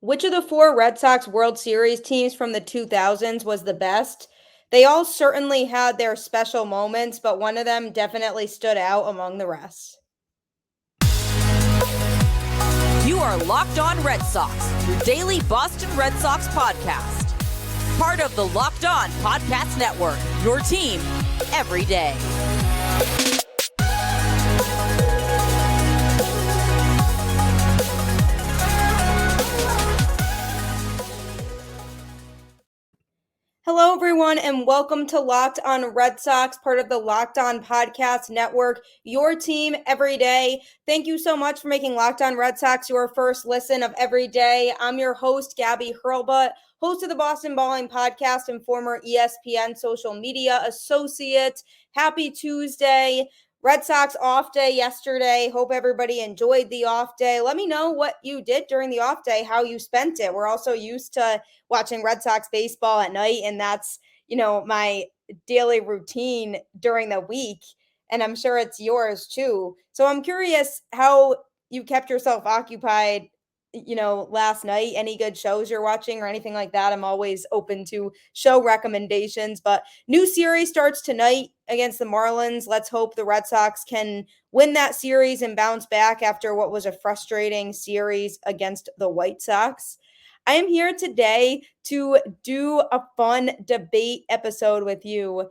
Which of the four Red Sox World Series teams from the 2000s was the best? They all certainly had their special moments, but one of them definitely stood out among the rest. You are Locked On Red Sox, your daily Boston Red Sox podcast. Part of the Locked On Podcast Network, your team every day. Hello, everyone, and welcome to Locked On Red Sox, part of the Locked On Podcast Network, your team every day. Thank you so much for making Locked On Red Sox your first listen of every day. I'm your host, Gabby Hurlbut, host of the Boston Balling Podcast and former ESPN social media associate. Happy Tuesday. Red Sox off day yesterday. Hope everybody enjoyed the off day. Let me know what you did during the off day, how you spent it. We're also used to watching Red Sox baseball at night, and that's, my daily routine during the week, and I'm sure it's yours too. So I'm curious how you kept yourself occupied, last night. Any good shows you're watching or anything like that? I'm always open to show recommendations, but new series starts tonight against the Marlins. Let's hope the Red Sox can win that series and bounce back after what was a frustrating series against the White Sox. I am here today to do a fun debate episode with you.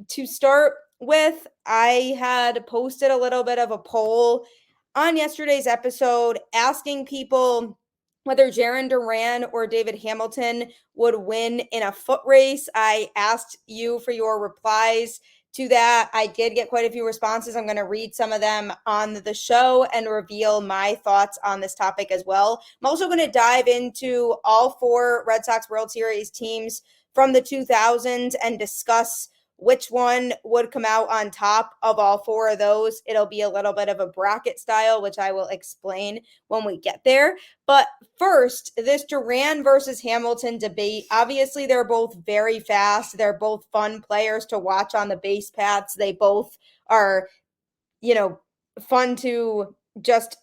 To start with, I had posted a little bit of a poll on yesterday's episode asking people whether Jarren Duran or David Hamilton would win in a foot race. I asked you for your replies to that. I did get quite a few responses. I'm going to read some of them on the show and reveal my thoughts on this topic as well. I'm also going to dive into all four Red Sox World Series teams from the 2000s and discuss which one would come out on top of all four of those. It'll be a little bit of a bracket style, which I will explain when we get there. But first, this Duran versus Hamilton debate. Obviously, they're both very fast. They're both fun players to watch on the base paths. They both are, fun to just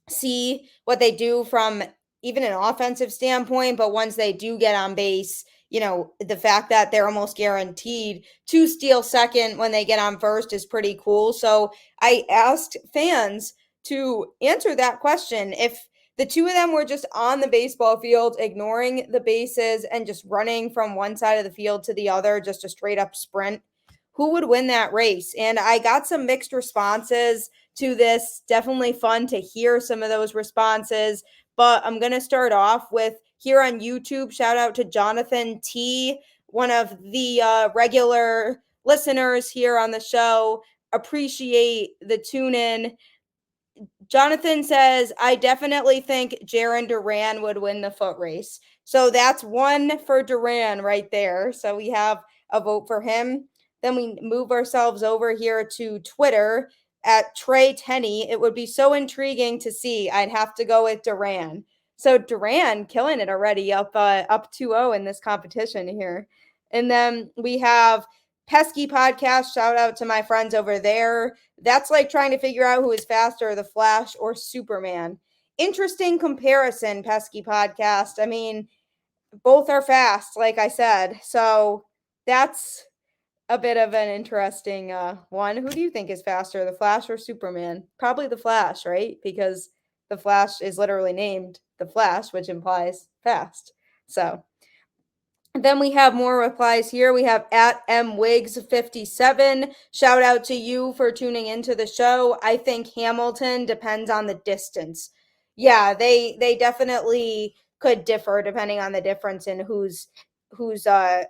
see what they do from even an offensive standpoint. But once they do get on base, the fact that they're almost guaranteed to steal second when they get on first is pretty cool. So I asked fans to answer that question. If the two of them were just on the baseball field, ignoring the bases and just running from one side of the field to the other, just a straight up sprint, who would win that race? And I got some mixed responses to this. Definitely fun to hear some of those responses. But I'm going to start off with here on YouTube. Shout out to Jonathan T., one of the regular listeners here on the show. Appreciate the tune in. Jonathan says, I definitely think Jarren Duran would win the foot race. So that's one for Duran right there. So we have a vote for him. Then we move ourselves over here to Twitter at Trey Tenney. It would be so intriguing to see. I'd have to go with Duran. So Duran killing it already, up 2-0 in this competition here. And then we have Pesky Podcast. Shout out to my friends over there. That's like trying to figure out who is faster, the Flash or Superman. Interesting comparison, Pesky Podcast. I mean, both are fast, like I said. So that's a bit of an interesting one. Who do you think is faster, the Flash or Superman? Probably the Flash, right? Because the Flash is literally named the Flash, which implies fast. So then we have more replies here. We have at MWigs57. Shout out to you for tuning into the show. I think Hamilton depends on the distance. Yeah, they definitely could differ depending on the difference in who's the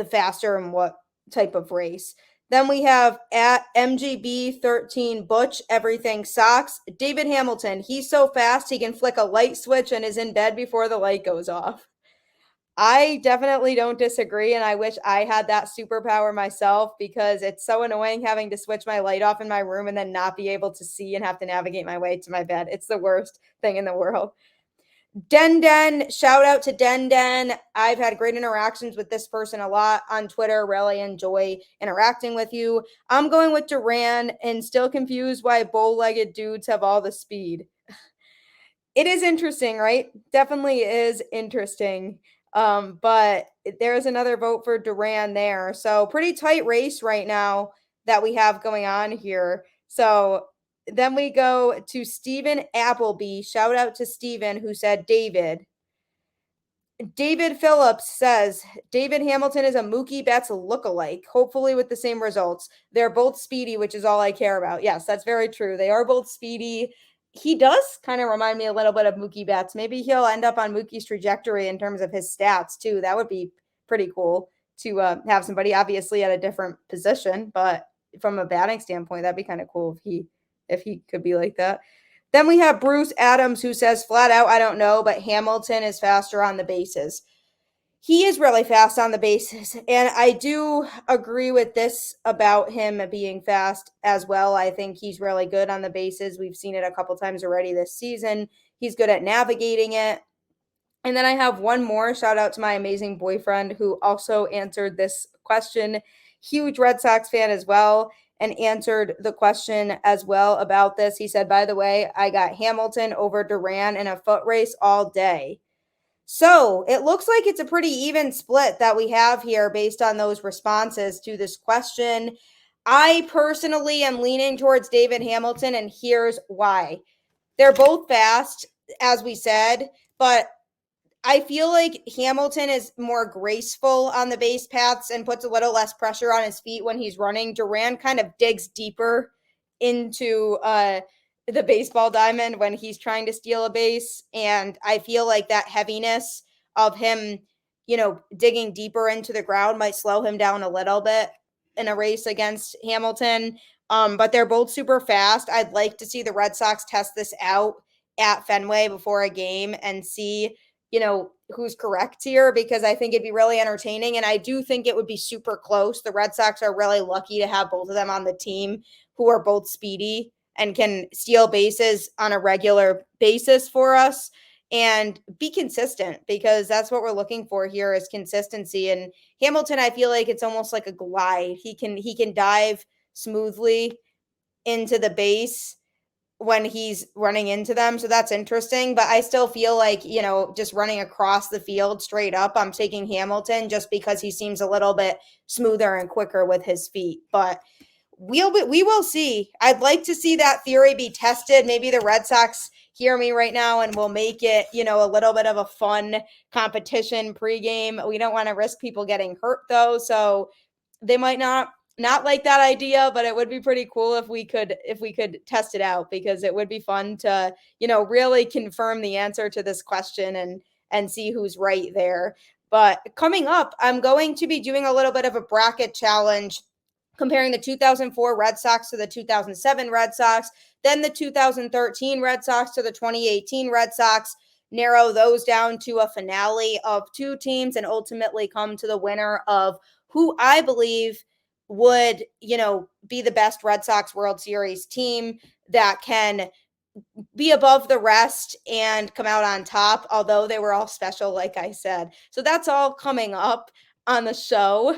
faster and what type of race. Then we have at MGB13 Butch, everything Sox. David Hamilton, he's so fast he can flick a light switch and is in bed before the light goes off. I definitely don't disagree, and I wish I had that superpower myself because it's so annoying having to switch my light off in my room and then not be able to see and have to navigate my way to my bed. It's the worst thing in the world. Den, shout out to Den. I've had great interactions with this person a lot on Twitter. Really enjoy interacting with you. I'm going with Duran and still confused why bow-legged dudes have all the speed. It is interesting, right? Definitely is interesting. But there's another vote for Duran there. So pretty tight race right now that we have going on here. So then we go to Stephen Appleby. Shout out to Stephen who said David. David Phillips says David Hamilton is a Mookie Betts lookalike, hopefully with the same results. They're both speedy, which is all I care about. Yes, that's very true. They are both speedy. He does kind of remind me a little bit of Mookie Betts. Maybe he'll end up on Mookie's trajectory in terms of his stats, too. That would be pretty cool to have somebody obviously at a different position, but from a batting standpoint, that'd be kind of cool if he could be like that. Then we have Bruce Adams who says flat out, I don't know, but Hamilton is faster on the bases. He is really fast on the bases. And I do agree with this about him being fast as well. I think he's really good on the bases. We've seen it a couple times already this season. He's good at navigating it. And then I have one more shout out to my amazing boyfriend who also answered this question. Huge Red Sox fan as well, and answered the question as well about this. He said, by the way, I got Hamilton over Duran in a foot race all day. So it looks like it's a pretty even split that we have here based on those responses to this question. I personally am leaning towards David Hamilton, and here's why. They're both fast, as we said, but I feel like Hamilton is more graceful on the base paths and puts a little less pressure on his feet when he's running. Duran kind of digs deeper into the baseball diamond when he's trying to steal a base. And I feel like that heaviness of him, digging deeper into the ground might slow him down a little bit in a race against Hamilton. But they're both super fast. I'd like to see the Red Sox test this out at Fenway before a game and see who's correct here, because I think it'd be really entertaining. And I do think it would be super close. The Red Sox are really lucky to have both of them on the team who are both speedy and can steal bases on a regular basis for us and be consistent, because that's what we're looking for here is consistency. And Hamilton, I feel like it's almost like a glide. He can dive smoothly into the base when he's running into them. So that's interesting. But I still feel like, just running across the field straight up, I'm taking Hamilton just because he seems a little bit smoother and quicker with his feet. But we will see. I'd like to see that theory be tested. Maybe the Red Sox hear me right now and we'll make it, a little bit of a fun competition pregame. We don't want to risk people getting hurt though. So they might not like that idea, but it would be pretty cool if we could test it out, because it would be fun to, really confirm the answer to this question and see who's right there. But coming up, I'm going to be doing a little bit of a bracket challenge comparing the 2004 Red Sox to the 2007 Red Sox, then the 2013 Red Sox to the 2018 Red Sox, narrow those down to a finale of two teams, and ultimately come to the winner of who I believe would, be the best Red Sox World Series team that can be above the rest and come out on top, although they were all special, like I said. So that's all coming up on the show.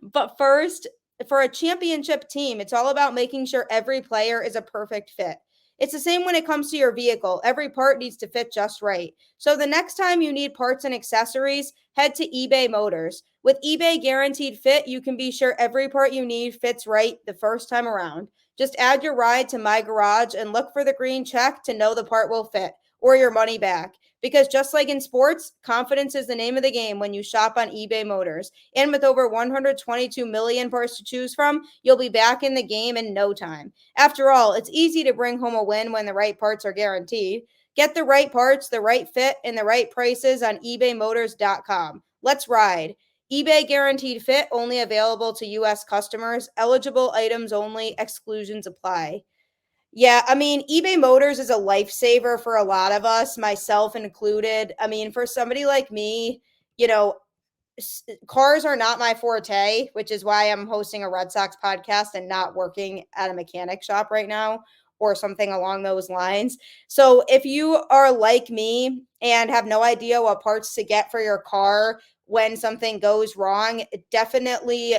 But first, for a championship team, it's all about making sure every player is a perfect fit. It's the same when it comes to your vehicle. Every part needs to fit just right. So the next time you need parts and accessories, head to eBay Motors. With eBay Guaranteed Fit, you can be sure every part you need fits right the first time around. Just add your ride to My Garage and look for the green check to know the part will fit, or your money back. Because just like in sports, confidence is the name of the game when you shop on eBay Motors. And with over 122 million parts to choose from, you'll be back in the game in no time. After all, it's easy to bring home a win when the right parts are guaranteed. Get the right parts, the right fit, and the right prices on ebaymotors.com. Let's ride. eBay Guaranteed Fit, only available to U.S. customers. Eligible items only. Exclusions apply. Yeah, I mean, eBay Motors is a lifesaver for a lot of us, myself included. I mean, for somebody like me, you know, cars are not my forte, which is why I'm hosting a Red Sox podcast and not working at a mechanic shop right now or something along those lines. So if you are like me and have no idea what parts to get for your car when something goes wrong, definitely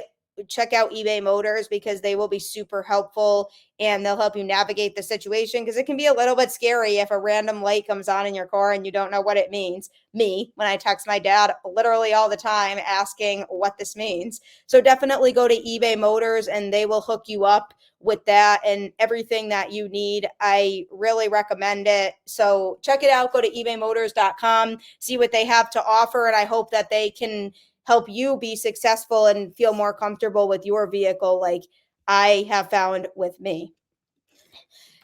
check out eBay Motors because they will be super helpful and they'll help you navigate the situation because it can be a little bit scary if a random light comes on in your car and you don't know what it means. Me, when I text my dad literally all the time asking what this means. So definitely go to eBay Motors and they will hook you up with that and everything that you need. I really recommend it. So check it out. Go to ebaymotors.com, see what they have to offer, and I hope that they can help you be successful and feel more comfortable with your vehicle like I have found with me.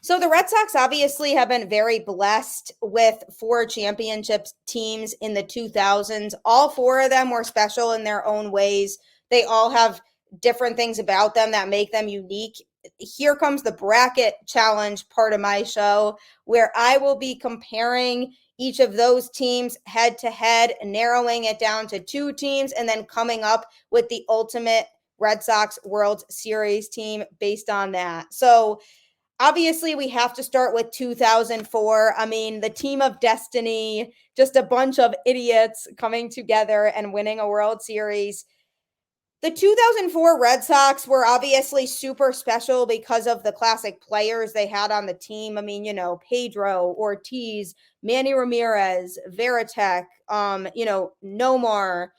So the Red Sox obviously have been very blessed with 4 championship teams in the 2000s. All 4 of them were special in their own ways. They all have different things about them that make them unique. Here comes the bracket challenge part of my show, where I will be comparing each of those teams head to head, narrowing it down to 2 teams, and then coming up with the ultimate Red Sox World Series team based on that. So obviously, we have to start with 2004. I mean, the team of destiny, just a bunch of idiots coming together and winning a World Series. The 2004 Red Sox were obviously super special because of the classic players they had on the team. I mean, Pedro, Ortiz, Manny Ramirez, Veritek, Nomar,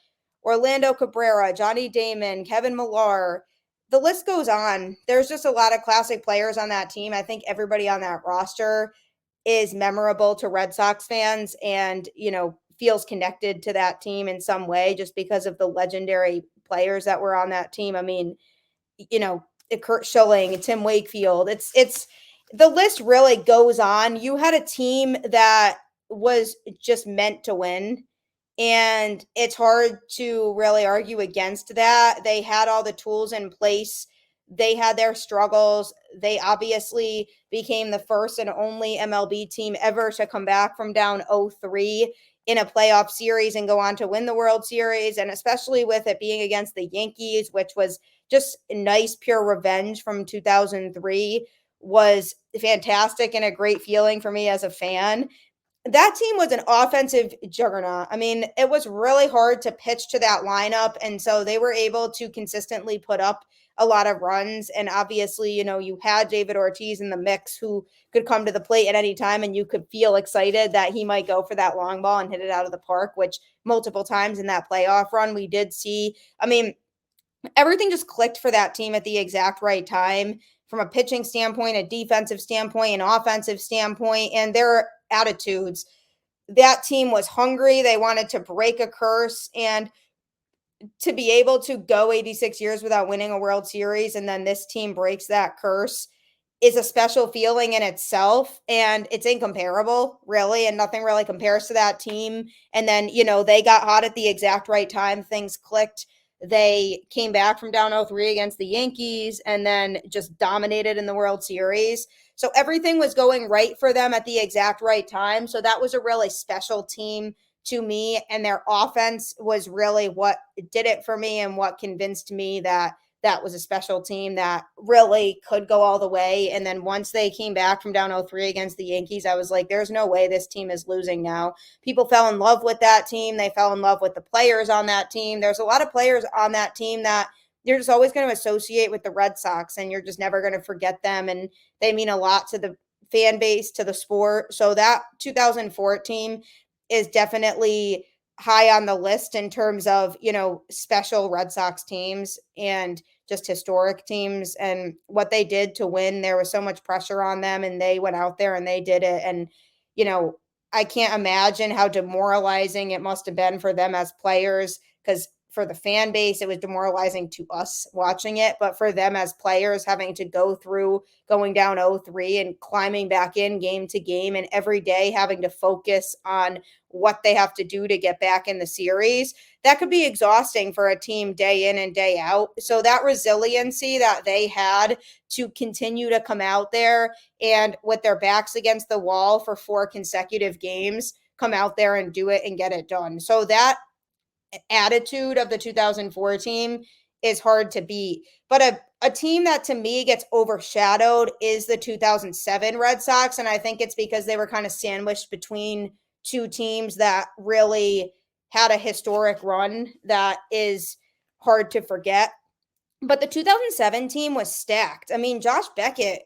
Orlando Cabrera, Johnny Damon, Kevin Millar. The list goes on. There's just a lot of classic players on that team. I think everybody on that roster is memorable to Red Sox fans and, feels connected to that team in some way just because of the legendary players that were on that team. I mean, Kurt Schilling, Tim Wakefield. It's the list really goes on. You had a team that was just meant to win. And it's hard to really argue against that. They had all the tools in place. They had their struggles. They obviously became the first and only MLB team ever to come back from down 0-3 in a playoff series and go on to win the World Series. And especially with it being against the Yankees, which was just nice, pure revenge from 2003, was fantastic and a great feeling for me as a fan. That team was an offensive juggernaut. I mean, it was really hard to pitch to that lineup. And so they were able to consistently put up a lot of runs. And obviously, you had David Ortiz in the mix who could come to the plate at any time. And you could feel excited that he might go for that long ball and hit it out of the park, which multiple times in that playoff run we did see. I mean, everything just clicked for that team at the exact right time from a pitching standpoint, a defensive standpoint, an offensive standpoint, and their attitudes. That team was hungry. They wanted to break a curse, and to be able to go 86 years without winning a World Series and then this team breaks that curse is a special feeling in itself, and it's incomparable, really, and nothing really compares to that team. And then, they got hot at the exact right time. Things clicked. They came back from down 0-3 against the Yankees and then just dominated in the World Series. So everything was going right for them at the exact right time. So that was a really special team to me. And their offense was really what did it for me and what convinced me that that was a special team that really could go all the way. And then once they came back from down 0-3 against the Yankees, I was like, there's no way this team is losing now. People fell in love with that team. They fell in love with the players on that team. There's a lot of players on that team that you're just always going to associate with the Red Sox, and you're just never going to forget them. And they mean a lot to the fan base, to the sport. So that 2004 team is definitely high on the list in terms of, special Red Sox teams and just historic teams and what they did to win. There was so much pressure on them and they went out there and they did it. And, I can't imagine how demoralizing it must have been for them as players, because for the fan base, it was demoralizing to us watching it, but for them as players having to go through going down 0-3 and climbing back in game to game and every day having to focus on what they have to do to get back in the series, that could be exhausting for a team day in and day out. So that resiliency that they had to continue to come out there and with their backs against the wall for 4 consecutive games, come out there and do it and get it done. So that attitude of the 2004 team is hard to beat. But a team that to me gets overshadowed is the 2007 Red Sox. And I think it's because they were kind of sandwiched between 2 teams that really had a historic run that is hard to forget. But the 2007 team was stacked. I mean, Josh Beckett,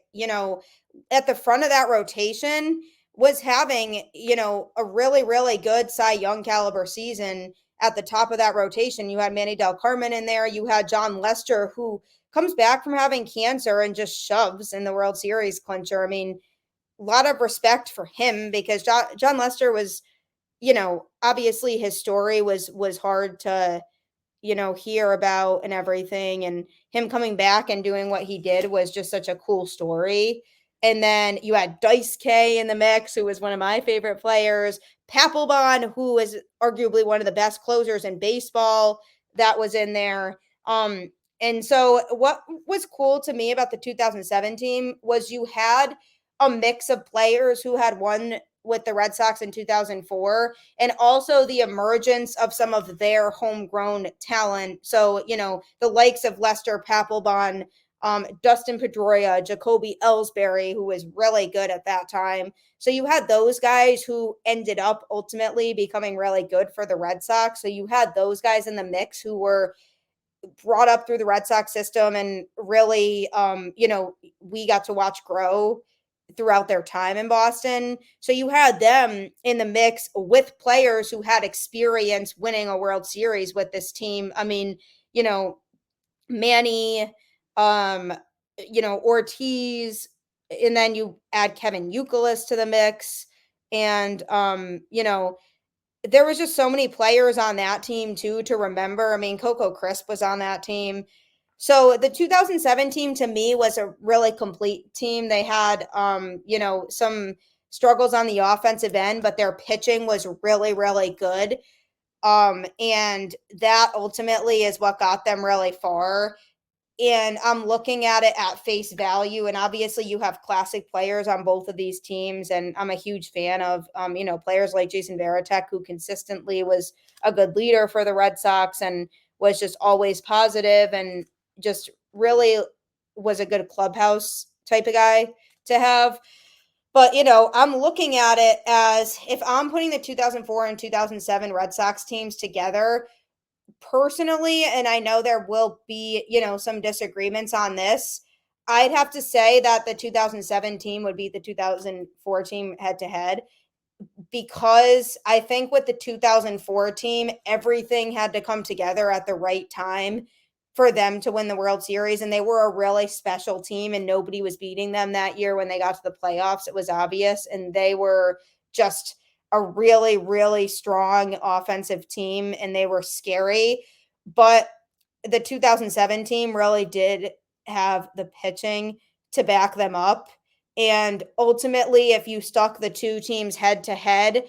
at the front of that rotation was having, a really, really good Cy Young caliber season at the top of that rotation. You had Manny Del Carmen in there. You had John Lester, who comes back from having cancer and just shoves in the World Series clincher. I mean, a lot of respect for him because John Lester was, obviously his story was hard to hear about and everything. And him coming back and doing what he did was just such a cool story. And then you had Dice K in the mix, who was one of my favorite players. Papelbon, who is arguably one of the best closers in baseball, that was in there. And so what was cool to me about the 2007 team was you had a mix of players who had won with the Red Sox in 2004, and also the emergence of some of their homegrown talent. So, the likes of Lester Papelbon, Dustin Pedroia, Jacoby Ellsbury, who was really good at that time. So you had those guys who ended up ultimately becoming really good for the Red Sox. So you had those guys in the mix who were brought up through the Red Sox system and really, we got to watch grow throughout their time in Boston. So you had them in the mix with players who had experience winning a World Series with this team. I mean, Manny, Ortiz, and then you add Kevin Youkilis to the mix. And, there was just so many players on that team too to remember. I mean, Coco Crisp was on that team. So the 2007 team to me was a really complete team. They had, some struggles on the offensive end, but their pitching was really, really good. And that ultimately is what got them really far. And I'm looking at it at face value. And obviously, you have classic players on both of these teams. And I'm a huge fan of, players like Jason Varitek, who consistently was a good leader for the Red Sox and was just always positive and just really was a good clubhouse type of guy to have. But, I'm looking at it as if I'm putting the 2004 and 2007 Red Sox teams together, personally, and I know there will be, some disagreements on this, I'd have to say that the 2007 team would beat the 2004 team head to head, because I think with the 2004 team, everything had to come together at the right time for them to win the World Series. And they were a really special team, and nobody was beating them that year when they got to the playoffs. It was obvious. And they were just a really, really strong offensive team, and they were scary. But the 2007 team really did have the pitching to back them up. And ultimately, if you stuck the two teams head to head,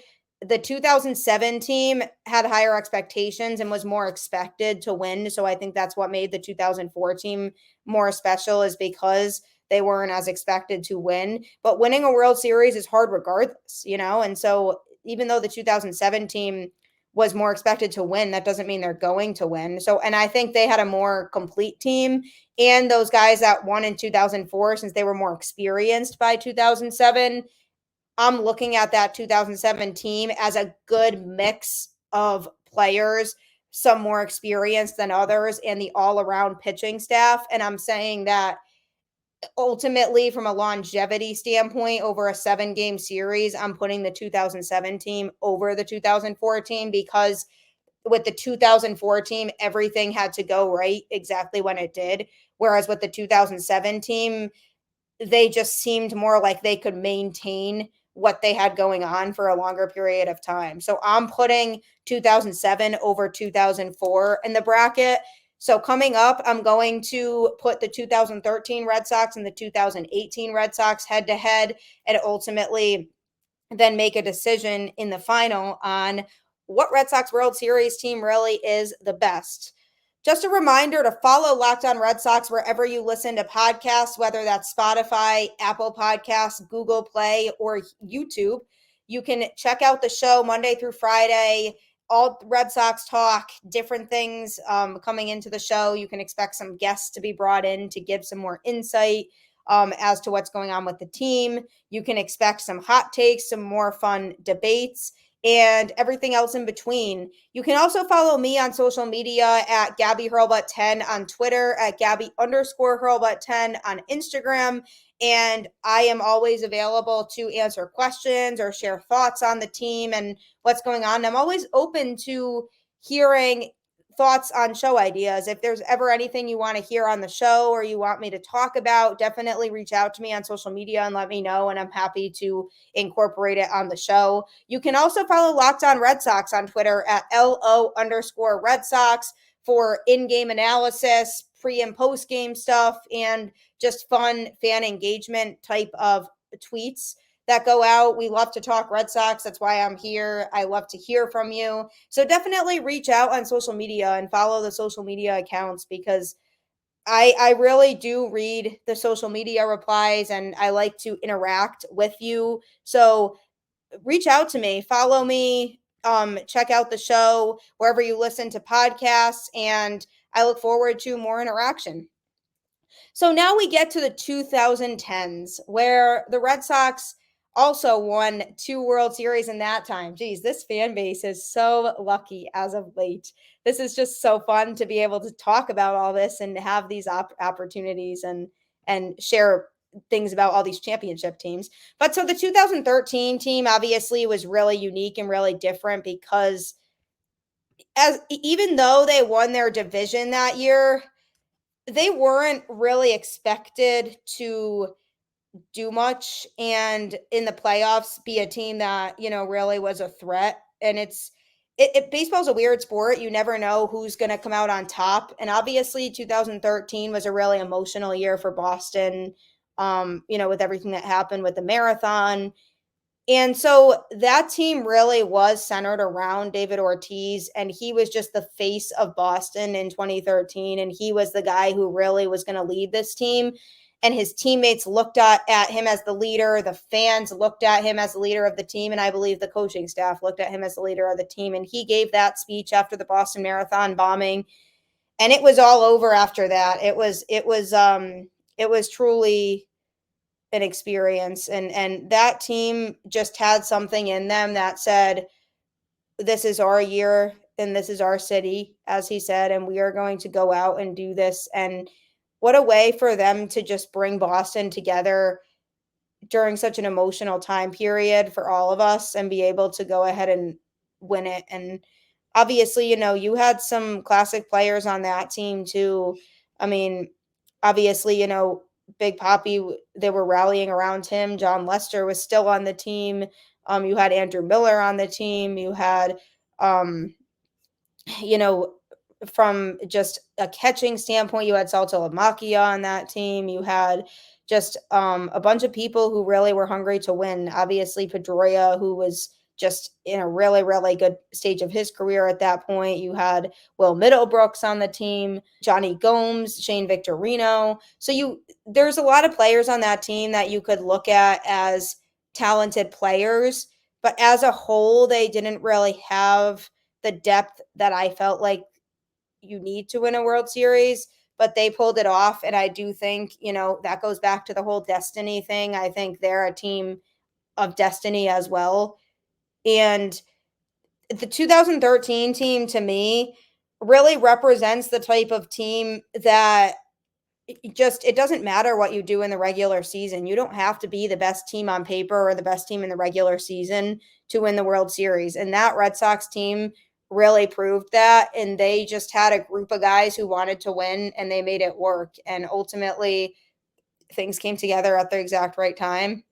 the 2007 team had higher expectations and was more expected to win. So I think that's what made the 2004 team more special, is because they weren't as expected to win. But winning a World Series is hard regardless, And so even though the 2007 team was more expected to win, that doesn't mean they're going to win. So, and I think they had a more complete team. And those guys that won in 2004, since they were more experienced by 2007, I'm looking at that 2007 team as a good mix of players, some more experienced than others, and the all-around pitching staff. And I'm saying that ultimately, from a longevity standpoint, over a 7-game series, I'm putting the 2007 team over the 2004 team, because with the 2004 team, everything had to go right exactly when it did. Whereas with the 2007 team, they just seemed more like they could maintain what they had going on for a longer period of time. So I'm putting 2007 over 2004 in the bracket. So coming up, I'm going to put the 2013 Red Sox and the 2018 Red Sox head to head, and ultimately then make a decision in the final on what Red Sox World Series team really is the best. Just a reminder to follow Locked On Red Sox wherever you listen to podcasts, whether that's Spotify, Apple Podcasts, Google Play, or YouTube. You can check out the show Monday through Friday, all Red Sox talk, different things coming into the show. You can expect some guests to be brought in to give some more insight as to what's going on with the team. You can expect some hot takes, some more fun debates. and everything else in between. You can also follow me on social media at Gabby Hurlbut10 on Twitter, at Gabby_Hurlbut10 on Instagram. And I am always available to answer questions or share thoughts on the team and what's going on. I'm always open to hearing thoughts on show ideas. If there's ever anything you want to hear on the show or you want me to talk about, definitely reach out to me on social media and let me know, and I'm happy to incorporate it on the show. You can also follow Locked On Red Sox on Twitter at LO_Red Sox for in-game analysis, pre and post game stuff, and just fun fan engagement type of tweets that go out. We love to talk Red Sox. That's why I'm here. I love to hear from you. So definitely reach out on social media and follow the social media accounts, because I really do read the social media replies and I like to interact with you. So reach out to me, follow me, check out the show wherever you listen to podcasts, and I look forward to more interaction. So now we get to the 2010s, where the Red Sox also won 2 World Series in that time. Geez, this fan base is so lucky as of late. This is just so fun to be able to talk about all this and have these opportunities and share things about all these championship teams. But so the 2013 team obviously was really unique and really different, because even though they won their division that year, they weren't really expected to do much and in the playoffs be a team that, really was a threat. And baseball's a weird sport. You never know who's going to come out on top. And obviously 2013 was a really emotional year for Boston, with everything that happened with the marathon. And so that team really was centered around David Ortiz, and he was just the face of Boston in 2013. And he was the guy who really was going to lead this team. And his teammates looked at him as the leader. The fans looked at him as the leader of the team. And I believe the coaching staff looked at him as the leader of the team. And he gave that speech after the Boston Marathon bombing. And it was all over after that. It was truly an experience, and that team just had something in them that said, this is our year and this is our city, as he said, and we are going to go out and do this. And what a way for them to just bring Boston together during such an emotional time period for all of us and be able to go ahead and win it. And obviously, you had some classic players on that team too. I mean, obviously, Big Papi, they were rallying around him. John Lester was still on the team. You had Andrew Miller on the team. You had, you know, from just a catching standpoint, you had Salto Lamacchia on that team. You had just a bunch of people who really were hungry to win. Obviously, Pedroia, who was just in a really, really good stage of his career at that point. You had Will Middlebrooks on the team, Johnny Gomes, Shane Victorino. So there's a lot of players on that team that you could look at as talented players, but as a whole, they didn't really have the depth that I felt like you need to win a World Series, but they pulled it off. And I do think, that goes back to the whole destiny thing. I think they're a team of destiny as well. And the 2013 team, to me, really represents the type of team that it doesn't matter what you do in the regular season. You don't have to be the best team on paper or the best team in the regular season to win the World Series. And that Red Sox team really proved that. And they just had a group of guys who wanted to win, and they made it work. And ultimately, things came together at the exact right time.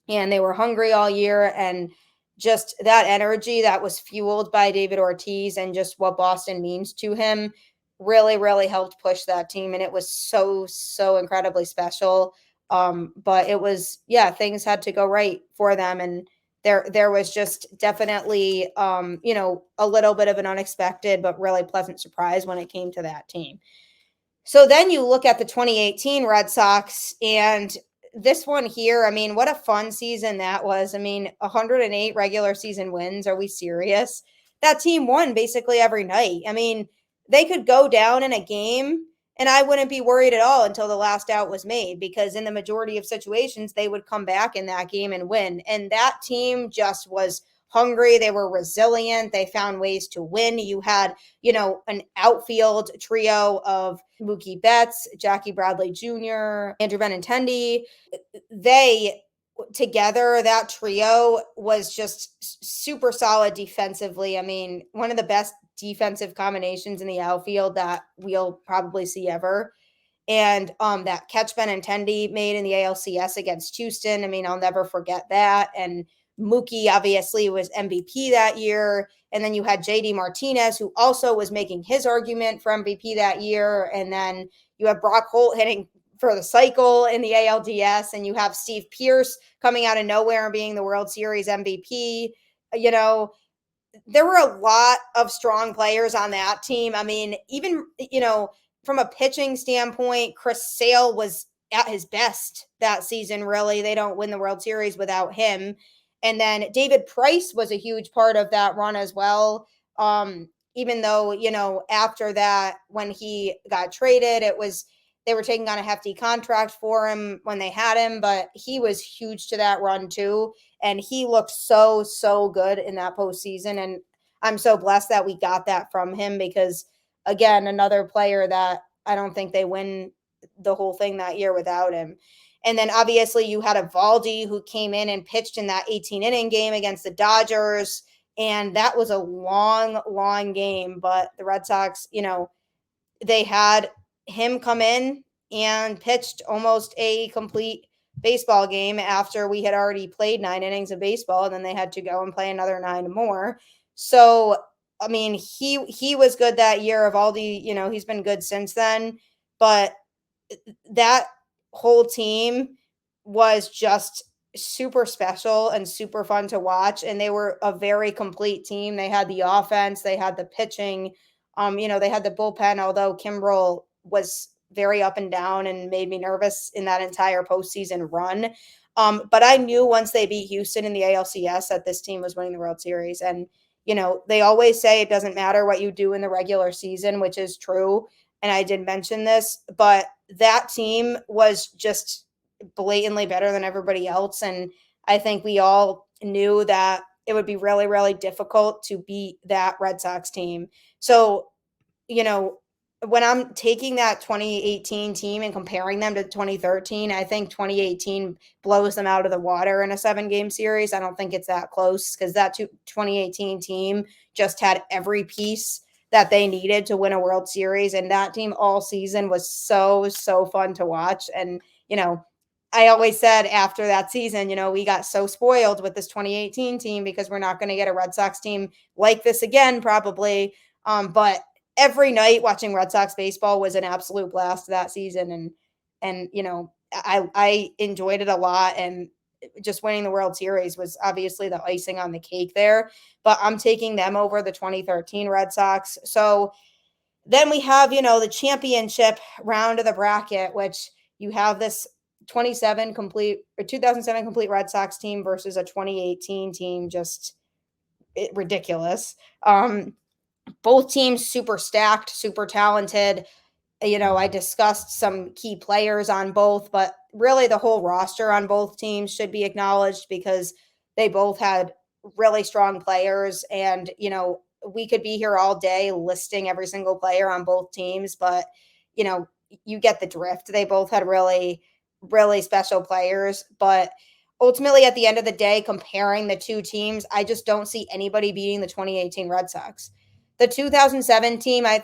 And they were hungry all year, and just that energy that was fueled by David Ortiz and just what Boston means to him really, really helped push that team. And it was so, so incredibly special. But it was, things had to go right for them. And there was just definitely, a little bit of an unexpected but really pleasant surprise when it came to that team. So then you look at the 2018 Red Sox, and this one here, I mean, what a fun season that was. I mean, 108 regular season wins. Are we serious? That team won basically every night. I mean, they could go down in a game and I wouldn't be worried at all until the last out was made, because in the majority of situations, they would come back in that game and win. And that team just was hungry. They were resilient. They found ways to win. You had, an outfield trio of Mookie Betts, Jackie Bradley Jr., Andrew Benintendi. They together, that trio was just super solid defensively. I mean, one of the best defensive combinations in the outfield that we'll probably see ever. And that catch Benintendi made in the ALCS against Houston, I mean, I'll never forget that. And Mookie obviously was MVP that year. And then you had JD Martinez, who also was making his argument for MVP that year. And then you have Brock Holt hitting for the cycle in the ALDS, and you have Steve Pearce coming out of nowhere and being the World Series MVP. There were a lot of strong players on that team. I mean, even, from a pitching standpoint, Chris Sale was at his best that season, really. They don't win the World Series without him. And then David Price was a huge part of that run as well. Even though, after that, when he got traded, they were taking on a hefty contract for him when they had him, but he was huge to that run too. And he looked so, so good in that postseason. And I'm so blessed that we got that from him because, again, another player that I don't think they win the whole thing that year without him. And then obviously you had Eovaldi who came in and pitched in that 18-inning game against the Dodgers. And that was a long, long game. But the Red Sox, they had him come in and pitched almost a complete baseball game after we had already played 9 innings of baseball, and then they had to go and play another 9 more. So, I mean, he was good that year. Eovaldi, he's been good since then, but that whole team was just super special and super fun to watch, and they were a very complete team. They had the offense, they had the pitching, they had the bullpen, although Kimbrel was very up and down and made me nervous in that entire postseason run. But I knew once they beat Houston in the ALCS that this team was winning the World Series. And, they always say it doesn't matter what you do in the regular season, which is true. And I did mention this, but that team was just blatantly better than everybody else. And I think we all knew that it would be really, really difficult to beat that Red Sox team. So, when I'm taking that 2018 team and comparing them to 2013, I think 2018 blows them out of the water in a 7-game series. I don't think it's that close because that 2018 team just had every piece that they needed to win a World Series. And that team all season was so, so fun to watch. And, I always said after that season, we got so spoiled with this 2018 team because we're not going to get a Red Sox team like this again, probably. But every night watching Red Sox baseball was an absolute blast that season. And I enjoyed it a lot. And just winning the World Series was obviously the icing on the cake there. But I'm taking them over the 2013 Red Sox. So then we have, the championship round of the bracket, which you have this 2007 complete Red Sox team versus a 2018 team, just ridiculous. Both teams super stacked, super talented. I discussed some key players on both, but really the whole roster on both teams should be acknowledged because they both had really strong players. And, we could be here all day listing every single player on both teams, but, you get the drift. They both had really, really special players. But ultimately, at the end of the day, comparing the two teams, I just don't see anybody beating the 2018 Red Sox. The 2007 team, I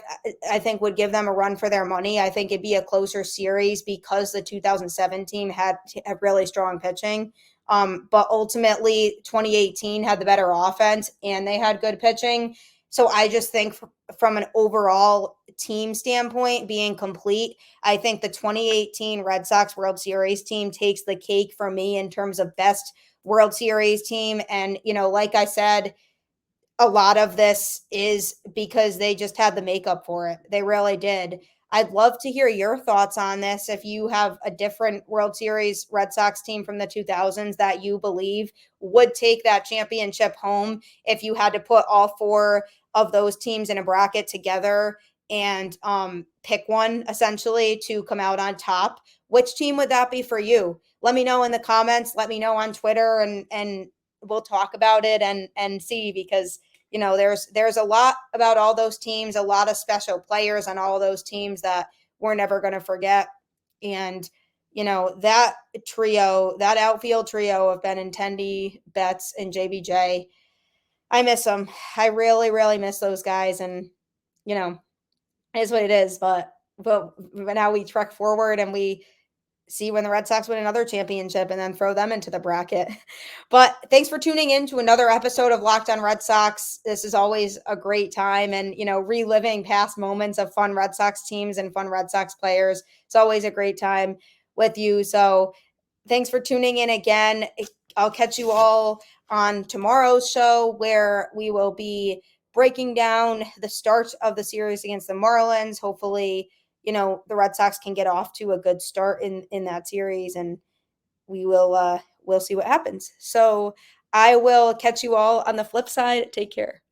think, would give them a run for their money. I think it'd be a closer series because the 2007 team had really strong pitching. But ultimately, 2018 had the better offense and they had good pitching. So I just think from an overall team standpoint, being complete, I think the 2018 Red Sox World Series team takes the cake for me in terms of best World Series team. And, like I said, a lot of this is because they just had the makeup for it. They really did. I'd love to hear your thoughts on this. If you have a different World Series Red Sox team from the 2000s that you believe would take that championship home, if you had to put all 4 of those teams in a bracket together and pick one essentially to come out on top, which team would that be for you? Let me know in the comments. Let me know on Twitter and we'll talk about it and see, because there's a lot about all those teams, a lot of special players on all those teams that we're never going to forget. And that trio, that outfield trio of Benintendi, Betts, and JBJ, I miss them. I really, really miss those guys. And it is what it is. But now we trek forward and we see when the Red Sox win another championship and then throw them into the bracket. But thanks for tuning in to another episode of Locked on Red Sox. This is always a great time, and reliving past moments of fun Red Sox teams and fun Red Sox players. It's always a great time with you. So thanks for tuning in again. I'll catch you all on tomorrow's show, where we will be breaking down the start of the series against the Marlins. Hopefully, the Red Sox can get off to a good start in that series, and we'll see what happens. So I will catch you all on the flip side. Take care.